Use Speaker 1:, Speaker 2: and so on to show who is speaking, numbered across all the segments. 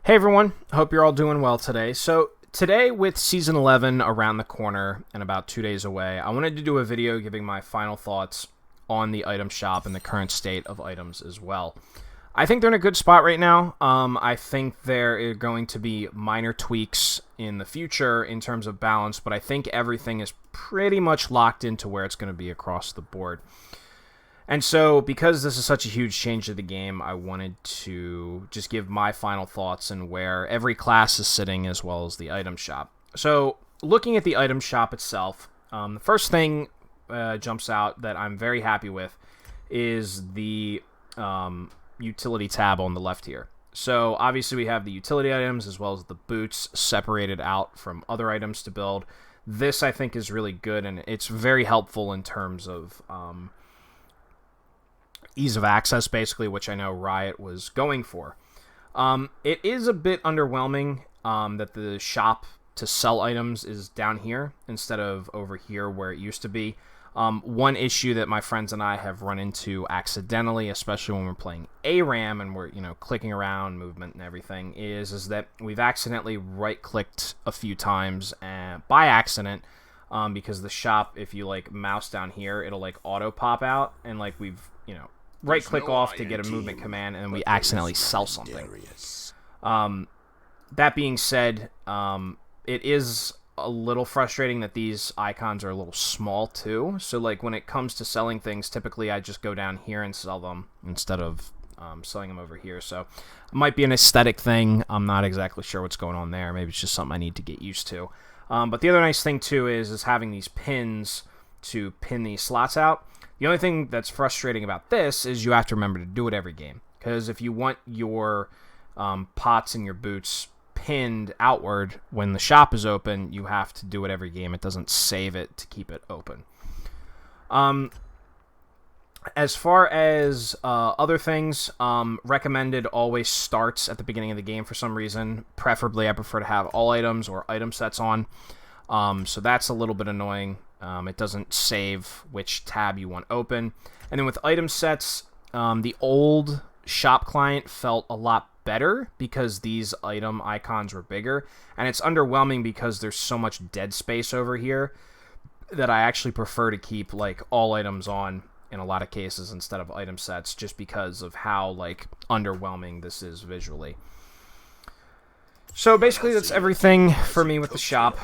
Speaker 1: Hey everyone, hope you're all doing well today. So today, with Season 11 around the corner and about 2 days away, I wanted to do a video giving my final thoughts on the item shop and the current state of items as well. I think they're in a good spot right now. I think there are going to be minor tweaks in the future in terms of balance, but I think everything is pretty much locked into where it's going to be across the board. And so, because this is such a huge change to the game, I wanted to just give my final thoughts and where every class is sitting as well as the item shop. So, looking at the item shop itself, the first thing jumps out that I'm very happy with is the utility tab on the left here. So, obviously we have the utility items as well as the boots separated out from other items to build. This, I think, is really good, and it's very helpful in terms of ease of access, basically, which I know Riot was going for. It is a bit underwhelming that the shop to sell items is down here instead of over here where it used to be. One issue that my friends and I have run into accidentally, especially when we're playing ARAM and we're clicking around, movement and everything, is that we've accidentally right-clicked a few times by accident, because the shop, if you mouse down here, it'll auto pop out, and we've right-click off to get a movement command, and then we accidentally sell something. That being said, it is a little frustrating that these icons are a little small too. So when it comes to selling things, typically I just go down here and sell them instead of selling them over here. So it might be an aesthetic thing. I'm not exactly sure what's going on there. Maybe it's just something I need to get used to. But the other nice thing too is having these pins to pin these slots out. The only thing that's frustrating about this is you have to remember to do it every game, because if you want your pots and your boots pinned outward when the shop is open, you have to do it every game. It doesn't save it to keep it open. As far as other things, recommended always starts at the beginning of the game for some reason. Preferably, I prefer to have all items or item sets on. So that's a little bit annoying. It doesn't save which tab you want open. And then with item sets, the old shop client felt a lot better because these item icons were bigger. And it's underwhelming because there's so much dead space over here that I actually prefer to keep all items on in a lot of cases instead of item sets, just because of how underwhelming this is visually. So basically that's everything for me with the shop.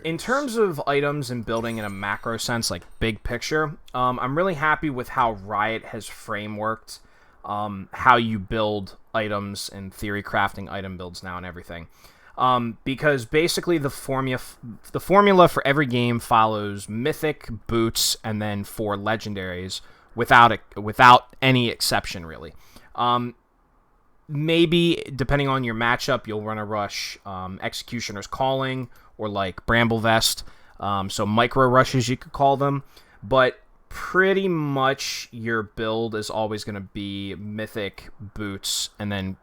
Speaker 1: In terms of items and building in a macro sense, big picture, I'm really happy with how Riot has frameworked how you build items and theory crafting item builds now and everything. Because basically the formula for every game follows Mythic, Boots, and then 4 Legendaries without any exception, really. Maybe, depending on your matchup, you'll run a rush Executioner's Calling or Bramble Vest. So micro rushes, you could call them. But pretty much your build is always going to be Mythic, Boots, and then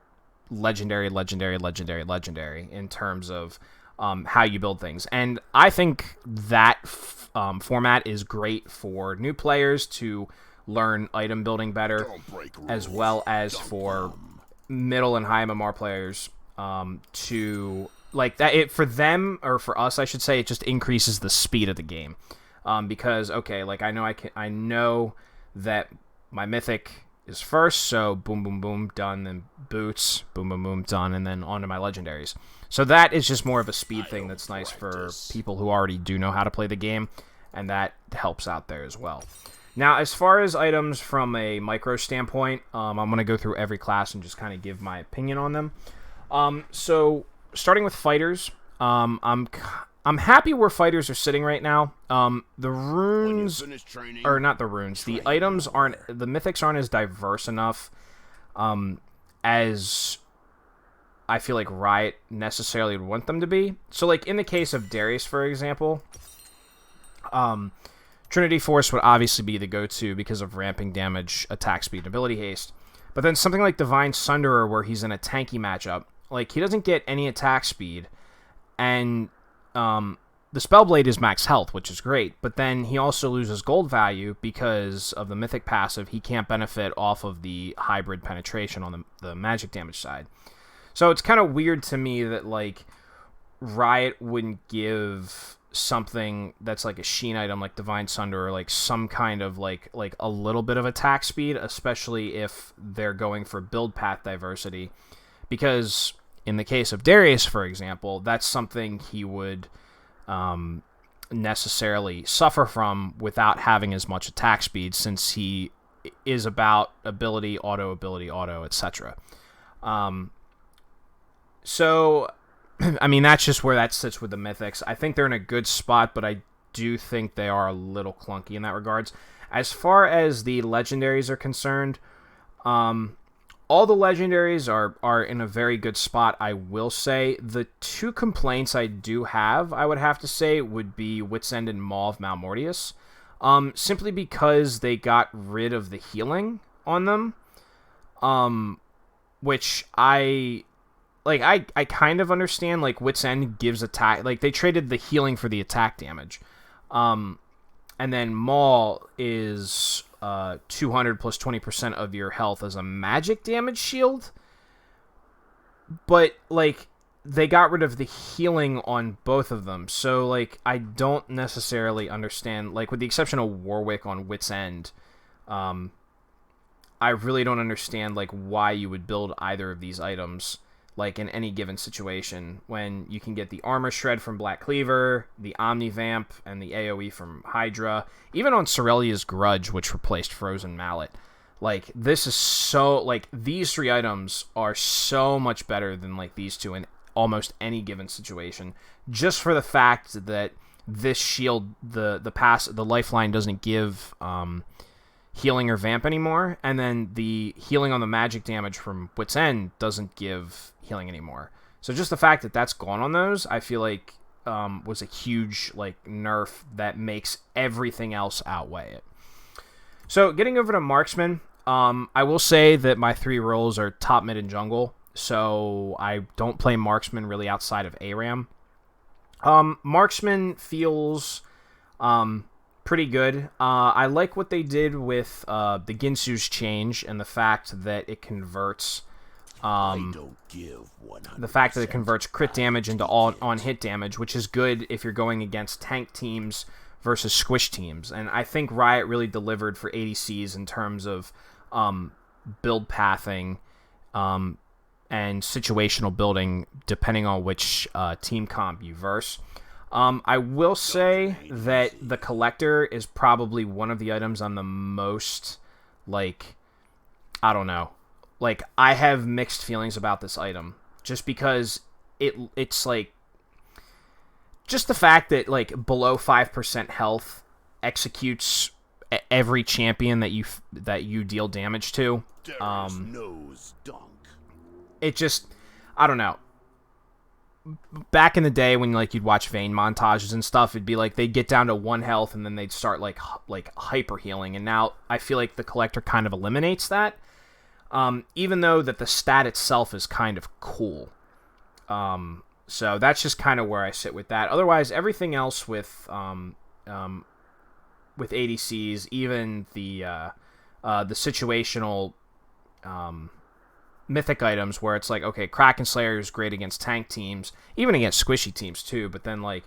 Speaker 1: Legendary, Legendary, Legendary, Legendary in terms of how you build things. And I think that format is great for new players to learn item building better, as well as for middle and high MMR players to that. For them, or for us I should say, it just increases the speed of the game, because I know that my Mythic is first, so boom boom boom done, then Boots, boom boom boom done, and then on to my Legendaries. So that is just more of a speed thing that's nice for people who already do know how to play the game, and that helps out there as well. Now, as far as items from a micro standpoint, I'm going to go through every class and just kind of give my opinion on them. So, starting with fighters, I'm happy where fighters are sitting right now. The runes, or not the runes, the items aren't, the mythics aren't as diverse enough as I feel like Riot necessarily would want them to be. So, in the case of Darius, for example, Trinity Force would obviously be the go-to because of ramping damage, attack speed, and ability haste. But then something like Divine Sunderer, where he's in a tanky matchup, he doesn't get any attack speed, and the Spellblade is max health, which is great, but then he also loses gold value because of the Mythic passive. He can't benefit off of the hybrid penetration on the magic damage side. So it's kind of weird to me that, like, Riot wouldn't give something that's like a Sheen item like Divine Sunder or like some kind of like a little bit of attack speed, especially if they're going for build path diversity. Because in the case of Darius, for example, that's something he would necessarily suffer from without having as much attack speed, since he is about ability, auto, etc. So, I mean, that's just where that sits with the Mythics. I think they're in a good spot, but I do think they are a little clunky in that regards. As far as the Legendaries are concerned, all the Legendaries are in a very good spot, I will say. The two complaints I do have, I would have to say, would be Wit's End and Maw of Malmortius. Simply because they got rid of the healing on them. Which I kind of understand. Like, Wit's End gives attack. Like, they traded the healing for the attack damage. And then Maul is 200 plus 20% of your health as a magic damage shield. But, like, they got rid of the healing on both of them. So, like, I don't necessarily understand. Like, with the exception of Warwick on Wit's End, I really don't understand, like, why you would build either of these items, like, in any given situation, when you can get the Armor Shred from Black Cleaver, the Omnivamp, and the AoE from Hydra, even on Cerelia's Grudge, which replaced Frozen Mallet. Like, this is so, like, these three items are so much better than, like, these two in almost any given situation, just for the fact that this shield, the lifeline doesn't give healing or vamp anymore, and then the healing on the magic damage from Wit's End doesn't give healing anymore. So just the fact that that's gone on those, I feel like was a huge, like, nerf that makes everything else outweigh it. So getting over to Marksman, I will say that my three roles are top, mid, and jungle, so I don't play Marksman really outside of ARAM. Marksman feels pretty good. I like what they did with the Ginsu's change and the fact that it converts crit damage into all on hit damage, which is good if you're going against tank teams versus squish teams. And I think Riot really delivered for ADCs in terms of build pathing and situational building, depending on which team comp you verse. I will say that the Collector is probably one of the items I'm the most, like, I don't know. Like, I have mixed feelings about this item, just because it's like, just the fact that, like, below 5% health executes every champion that you deal damage to. It just, I don't know. Back in the day when, like, you'd watch Vayne montages and stuff, it'd be like they'd get down to 1 health and then they'd start like hyper healing, and now I feel like the Collector kind of eliminates that. Even though that the stat itself is kind of cool. So that's just kind of where I sit with that. Otherwise, everything else with ADCs, even the situational mythic items, where it's like, okay, Kraken Slayer is great against tank teams, even against squishy teams too, but then, like,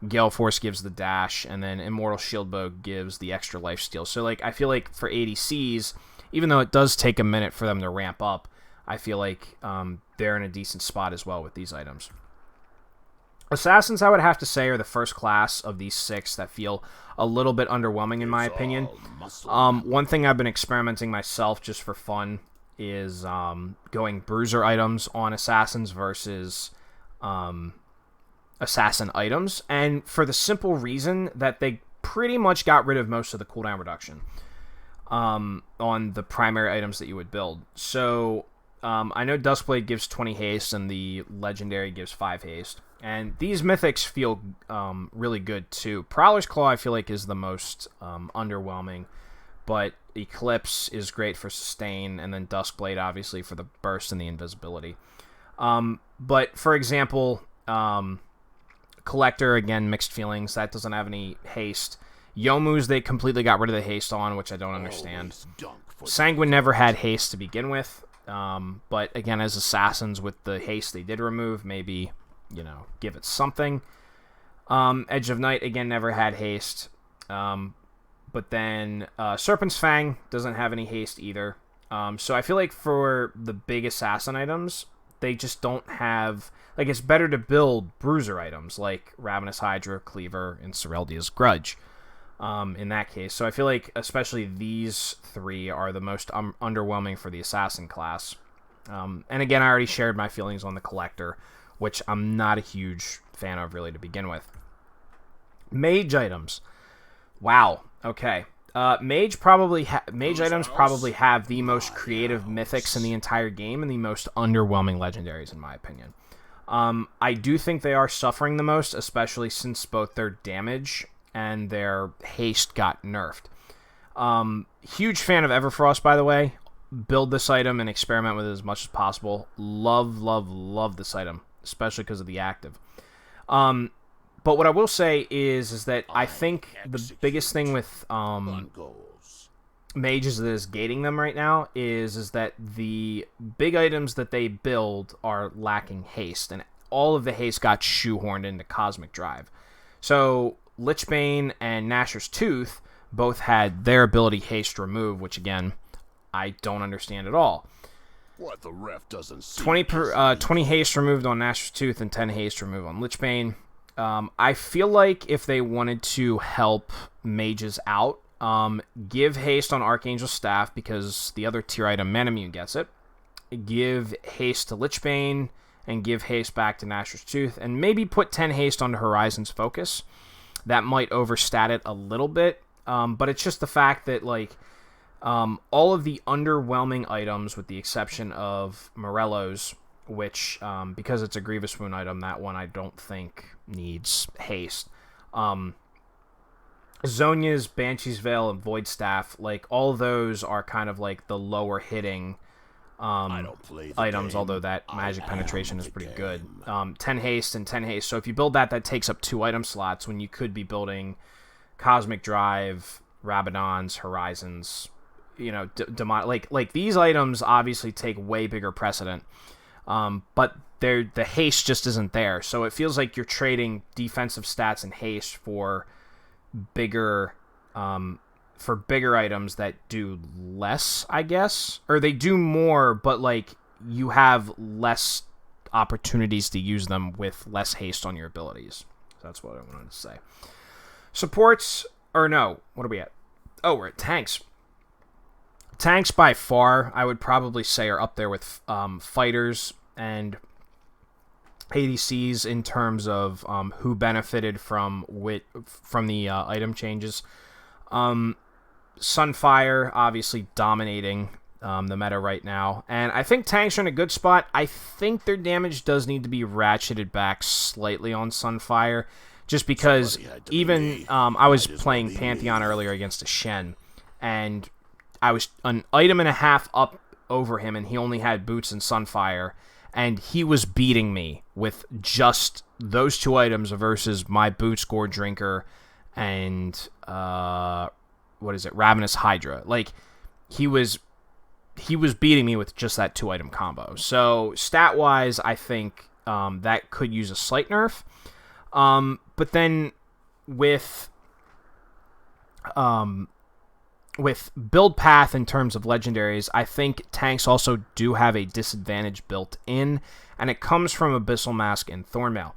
Speaker 1: Gale Force gives the dash, and then Immortal Shieldbow gives the extra lifesteal. So, like, I feel like for ADCs, even though it does take a minute for them to ramp up, I feel like they're in a decent spot as well with these items. Assassins, I would have to say, are the first class of these 6 that feel a little bit underwhelming in my opinion. One thing I've been experimenting myself just for fun is going bruiser items on assassins versus assassin items, and for the simple reason that they pretty much got rid of most of the cooldown reduction on the primary items that you would build. So I know Duskblade gives 20 haste and the Legendary gives 5 haste, and these mythics feel really good too. Prowler's Claw, I feel like, is the most underwhelming, but Eclipse is great for sustain, and then Duskblade obviously for the burst and the invisibility. But for example, Collector, again, mixed feelings. That doesn't have any haste. Yomu's, they completely got rid of the haste on, which I don't understand. Sanguine never had haste to begin with. But again, as assassins with the haste they did remove, maybe, give it something. Edge of Night, again, never had haste. But then Serpent's Fang doesn't have any haste either. So I feel like for the big assassin items, they just don't have... Like, it's better to build bruiser items like Ravenous Hydra, Cleaver, and Sereldia's Grudge in that case. So I feel like especially these three are the most underwhelming for the assassin class. And again, I already shared my feelings on the Collector, which I'm not a huge fan of really to begin with. Mage items. Wow. Okay. Mage items probably have the most creative mythics in the entire game and the most underwhelming legendaries, in my opinion. I do think they are suffering the most, especially since both their damage and their haste got nerfed. Huge fan of Everfrost, by the way. Build this item and experiment with it as much as possible. Love this item, especially because of the active. But what I will say is that I think the biggest thing with mages that is gating them right now is that the big items that they build are lacking haste, and all of the haste got shoehorned into Cosmic Drive. So Lichbane and Gnasher's Tooth both had their ability haste removed, which again, I don't understand at all.
Speaker 2: What the ref doesn't see
Speaker 1: 20 haste removed on Gnasher's Tooth and 10 haste removed on Lichbane. I feel like if they wanted to help mages out, give haste on Archangel Staff because the other tier item Manamune gets it. Give haste to Lichbane and give haste back to Gnasher's Tooth, and maybe put 10 haste onto Horizon's Focus. That might overstat it a little bit, but it's just the fact that all of the underwhelming items, with the exception of Morello's, which, because it's a Grievous Wound item, that one I don't think needs haste. Zonya's, Banshee's Veil, and Void Staff, all of those are kind of the lower hitting items, although that magic penetration is pretty good. 10 haste and 10 haste. So if you build that takes up 2 item slots when you could be building Cosmic Drive, Rabadons, Horizons, Demon. These items obviously take way bigger precedent. But the haste just isn't there. So it feels like you're trading defensive stats and haste for bigger items that do less, I guess. Or they do more, but you have less opportunities to use them with less haste on your abilities. So that's what I wanted to say. Supports, or no, what are we at? Oh, we're at tanks. Tanks, by far, I would probably say are up there with fighters and ADCs in terms of who benefited from the item changes. Sunfire, obviously dominating the meta right now. And I think tanks are in a good spot. I think their damage does need to be ratcheted back slightly on Sunfire, just because even I was playing Pantheon earlier against a Shen, and I was an item and a half up over him, and he only had Boots and Sunfire, and he was beating me with just those 2 items versus my Boots, Gore Drinker, and Ravenous Hydra. He was beating me with just that 2 item combo. So stat wise, I think that could use a slight nerf. But then with build path in terms of legendaries, I think tanks also do have a disadvantage built in, and it comes from Abyssal Mask and Thornmail.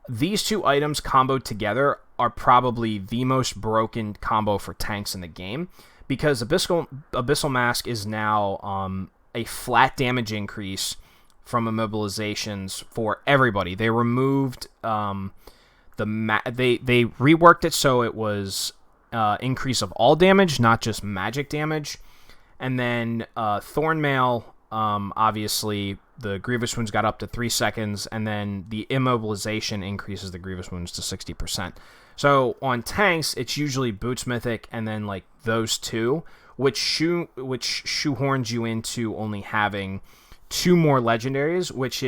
Speaker 1: These 2 items comboed together are probably the most broken combo for tanks in the game, because Abyssal Mask is now a flat damage increase from immobilizations for everybody. They removed they reworked it so it was increase of all damage, not just magic damage. And then Thornmail, obviously the Grievous Wounds got up to 3 seconds, and then the immobilization increases the Grievous Wounds to 60%. So on tanks, it's usually Boots Mythic and then those 2, which shoehorns you into only having 2 more legendaries, which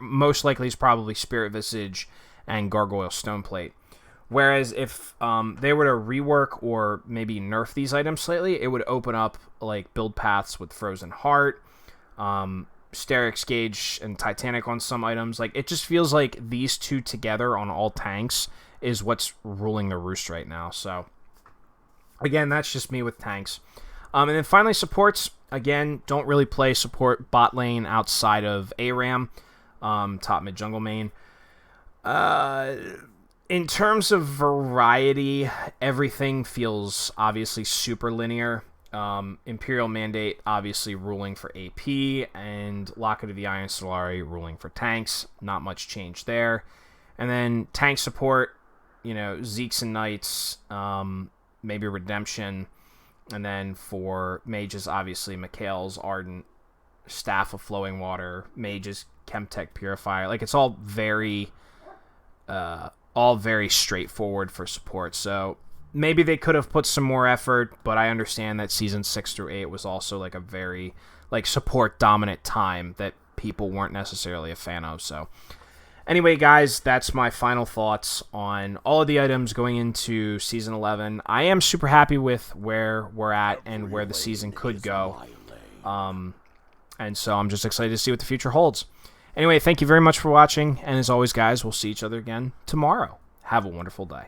Speaker 1: most likely is probably Spirit Visage and Gargoyle Stoneplate. Whereas if they were to rework or maybe nerf these items slightly, it would open up like build paths with Frozen Heart, Sterix Gauge, and Titanic on some items. Like, it just feels like these two together on all tanks is what's ruling the roost right now. So, again, that's just me with tanks. And then finally, supports. Again, don't really play support bot lane outside of ARAM, top mid jungle main. In terms of variety, everything feels obviously super linear. Imperial Mandate obviously ruling for AP, and Locket of the Iron Solari ruling for tanks. Not much change there. And then tank support, Zeeks and Knights, maybe Redemption. And then for mages, obviously Mikhail's Ardent, Staff of Flowing Water, Mage's Chemtech Purifier. Like, it's all very straightforward for support. So maybe they could have put some more effort, but I understand that season 6 through 8 was also like a very support dominant time that people weren't necessarily a fan of. So anyway, guys, that's my final thoughts on all of the items going into Season 11. I am super happy with where we're at and where the season could go. And so I'm just excited to see what the future holds. Anyway, thank you very much for watching, and as always, guys, we'll see each other again tomorrow. Have a wonderful day.